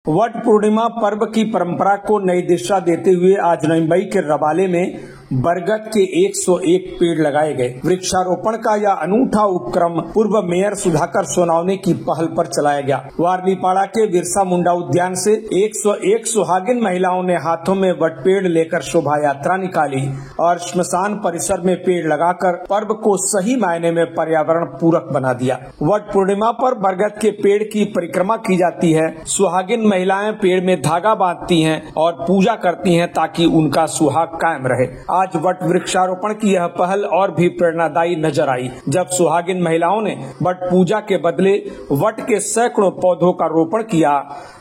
What पूर्णिमा पर्व की परंपरा को नई दिशा देते हुए आज मुंबई के रबाले में बरगद के 101 पेड़ लगाए गए। वृक्षारोपण का यह अनूठा उपक्रम पूर्व मेयर सुधाकर सोनावने की पहल पर चलाया गया। वारनीपाड़ा के बिरसा मुंडा उद्यान से 101 सुहागिन महिलाओं ने हाथों में वट पेड़ लेकर शोभा यात्रा निकाली और श्मशान परिसर में पेड़ लगाकर पर्व को सही मायने में पर्यावरण पूरक बना दिया। वट पूर्णिमा पर बरगद के पेड़ की परिक्रमा की जाती है। सुहागिन महिलाएं पेड़ में धागा बांधती हैं और पूजा करती हैं ताकि उनका सुहाग कायम रहे। आज वट वृक्षारोपण की यह पहल और भी प्रेरणादायी नजर आई, जब सुहागिन महिलाओं ने वट पूजा के बदले वट के सैकड़ों पौधों का रोपण किया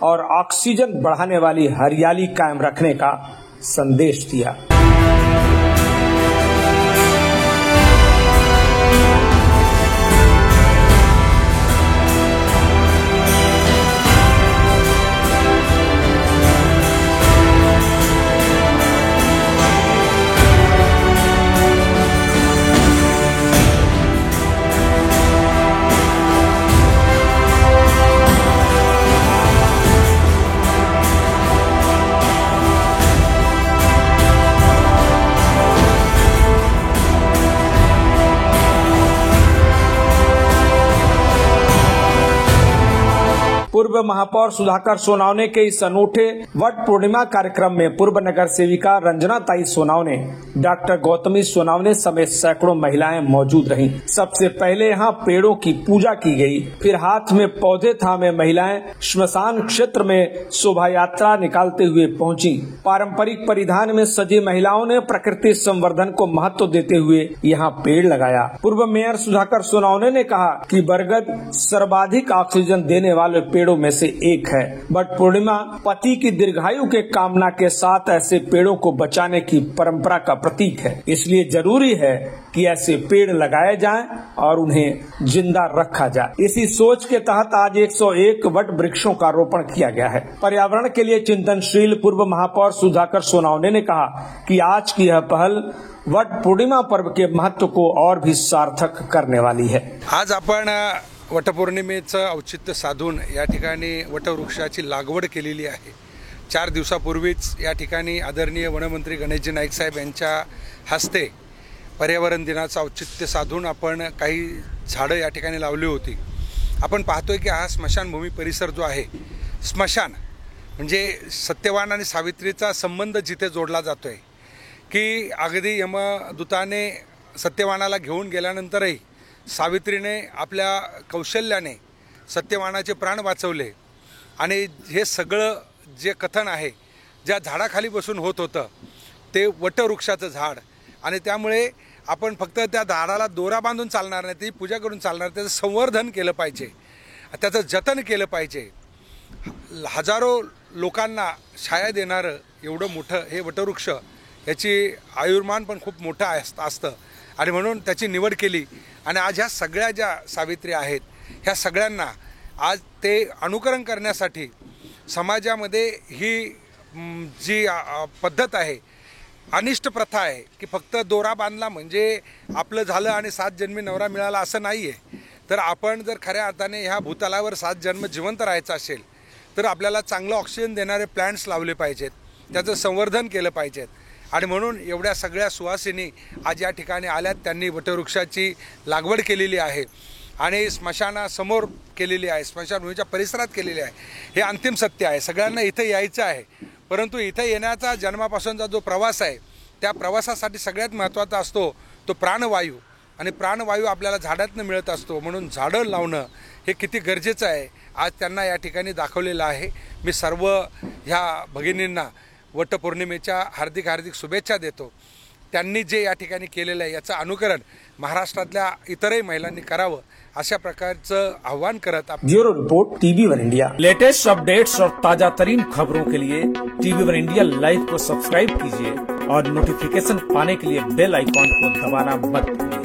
और ऑक्सीजन बढ़ाने वाली हरियाली कायम रखने का संदेश दिया। पूर्व महापौर सुधाकर सोनावने के इस अनूठे वट पूर्णिमा कार्यक्रम में पूर्व नगर सेविका रंजना ताई सोनावने, डॉक्टर गौतमी सोनावने समेत सैकड़ों महिलाएं मौजूद रहीं। सबसे पहले यहां पेड़ों की पूजा की गई, फिर हाथ में पौधे थामे महिलाएं श्मशान क्षेत्र में शोभा यात्रा निकालते हुए पहुंची। पारंपरिक परिधान में सजी महिलाओं ने प्रकृति संवर्धन को महत्व देते हुए यहाँ पेड़ लगाया। पूर्व मेयर सुधाकर सोनावने ने कहा कि बरगद सर्वाधिक ऑक्सीजन देने वाले पेड़ों में से एक है। वट पूर्णिमा पति की दीर्घायु के कामना के साथ ऐसे पेड़ों को बचाने की परंपरा का प्रतीक है, इसलिए जरूरी है कि ऐसे पेड़ लगाए जाएं और उन्हें जिंदा रखा जाए। इसी सोच के तहत आज 101 वट वृक्षों का रोपण किया गया है। पर्यावरण के लिए चिंतनशील पूर्व महापौर सुधाकर सोनावने ने कहा कि आज की यह पहल वट पूर्णिमा पर्व के महत्व को और भी सार्थक करने वाली है। आज आपण वटपौर्णिमेचं औचित्य साधून या ठिकाणी वटवृक्षाची लागवड केलेली आहे। 4 दिवसापूर्वीच या ठिकाणी आदरणीय वनमंत्री गणेशजी नाईक साहेब यांच्या हस्ते पर्यावरण दिनाचं औचित्य साधून आपण काही झाडं या ठिकाणी लावली होती। आपण पाहतोय की हा स्मशानभूमी परिसर जो आहे, स्मशान म्हणजे सत्यवान आणि सावित्रीचा संबंध जिथे जोडला जातोय की अगदी यमदूताने सत्यवानाला घेऊन गेल्यानंतरही सावित्रीने आपल्या कौशल्याने सत्यवानाचे प्राण वाचवले आणि हे सगळं जे कथन आहे, ज्या झाडाखाली बसून होत होतं ते वटवृक्षाचं झाड, आणि त्यामुळे आपण फक्त त्या झाडाला दोरा बांधून चालणार नाही, त्याची पूजा करून चालणार, त्याचं संवर्धन केलं पाहिजे, त्याचं जतन केलं पाहिजे। हजारो लोकांना छाया देणारं एवढं मोठं हे वटवृक्ष, याची आयुर्मान पण खूप मोठं असतं आणि म्हणून त्याची निवड केली। आणि आज ह्या सगळ्या ज्या सावित्री आहेत, ह्या सगळ्यांना आज ते अनुकरण करण्यासाठी समाजामध्ये ही जी पद्धत आहे, अनिष्ट प्रथा आहे की फक्त दोरा बांधला म्हणजे आपलं झालं आणि 7 जन्मी नवरा मिळाला असं नाही आहे। तर आपण जर खऱ्या अर्थाने ह्या भूतलावर 7 जन्म जिवंत राहायचं असेल तर आपल्याला चांगलं ऑक्सिजन देणारे प्लांट्स लावले पाहिजेत, त्याचं संवर्धन केलं पाहिजेत। आणि म्हणून एवढ्या सगळ्या सुवासिनी आज या ठिकाणी आल्यात, त्यांनी वटवृक्षाची लागवड केलेली आहे आणि स्मशानासमोर केलेली आहे, स्मशानभूमीच्या परिसरात केलेली आहे। हे अंतिम सत्य आहे। सगळ्यांना इथं यायचं आहे, परंतु इथं येण्याचा जन्मापासूनचा जो प्रवास आहे, त्या प्रवासासाठी सगळ्यात महत्त्वाचा असतो तो प्राणवायू, आणि प्राणवायू आपल्याला झाडातनं मिळत असतो। म्हणून झाडं लावणं हे किती गरजेचं आहे आज त्यांना या ठिकाणी दाखवलेलं आहे। मी सर्व ह्या भगिनींना वटपौर्णिमेच्या हार्दिक हार्दिक शुभेच्छा देतो। त्यांनी जे या ठिकाणी केलेलं आहे याचं अनुकरण महाराष्ट्रातल्या इतरही महिलांनी करावं, अशा प्रकारचं आव्हान करत bureau report TV one India. Latest updates और ताजा तरीन खबरों के लिए टीवी वन इंडिया लाइव को सब्सक्राइब कीजिए और नोटिफिकेशन पाने के लिए बेल आइकॉन को दबाना मत भूलिए।